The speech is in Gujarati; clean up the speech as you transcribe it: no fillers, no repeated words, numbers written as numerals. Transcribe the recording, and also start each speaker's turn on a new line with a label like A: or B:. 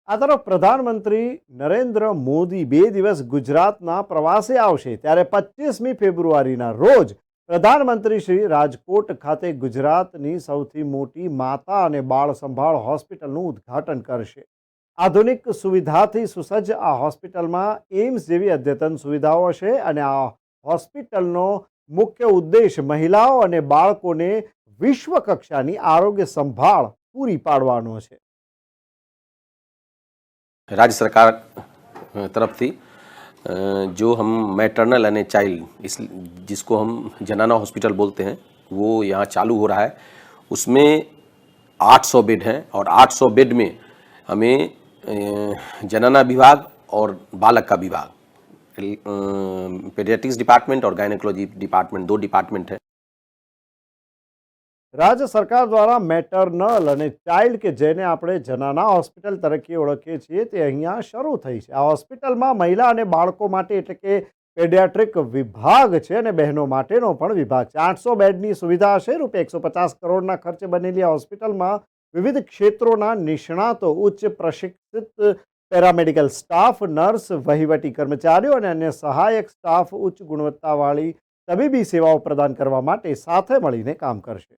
A: આ તરફ પ્રધાનમંત્રી નરેન્દ્ર મોદી 2 દિવસ ગુજરાતના પ્રવાસે આવશે ત્યારે 25મી ફેબ્રુઆરીના રોજ પ્રધાનમંત્રી શ્રી રાજકોટ ખાતે ગુજરાતની સૌથી મોટી માતા અને બાળ સંભાળ હોસ્પિટલનું ઉદ્ઘાટન કરશે। આધુનિક સુવિધાથી સુસજ્જ આ હોસ્પિટલમાં એમ્સ જેવી અદ્યતન સુવિધાઓ હશે અને આ હોસ્પિટલનો મુખ્ય ઉદ્દેશ મહિલાઓ અને બાળકોને વિશ્વ કક્ષાની આરોગ્ય સંભાળ પૂરી પાડવાનો છે।
B: राज्य सरकार तरफ थी जो हम मैटरनल एंड चाइल्ड इस जिसको हम जनाना हॉस्पिटल बोलते हैं वो यहाँ चालू हो रहा है। उसमें 800 बेड हैं और 800 बेड में हमें जनाना विभाग और बालक का विभाग पेडियाट्रिक्स डिपार्टमेंट और गायनेकोलॉजी डिपार्टमेंट 2 डिपार्टमेंट है।
A: राज्य सरकार द्वारा मेटरनल અને ચાઇલ્ડ કે જેને આપણે જનાના હોસ્પિટલ તરીકે ઓળખીએ છીએ તે અહીંયા શરૂ થઈ છે। આ હોસ્પિટલમાં મહિલા અને બાળકો માટે એટલે કે પેડિયાટ્રિક વિભાગ છે અને બહેનો માટેનો પણ વિભાગ છે। 800 બેડની સુવિધા હશે। રૂપિયા 150 કરોડના ખર્ચે બનેલી આ હોસ્પિટલમાં વિવિધ ક્ષેત્રોના નિષ્ણાતો, ઉચ્ચ પ્રશિક્ષિત પેરામેડિકલ સ્ટાફ, નર્સ, વહીવટી કર્મચારીઓ અને અન્ય સહાયક સ્ટાફ ઉચ્ચ ગુણવત્તાવાળી તબીબી સેવાઓ પ્રદાન કરવા માટે સાથે મળીને કામ કરશે।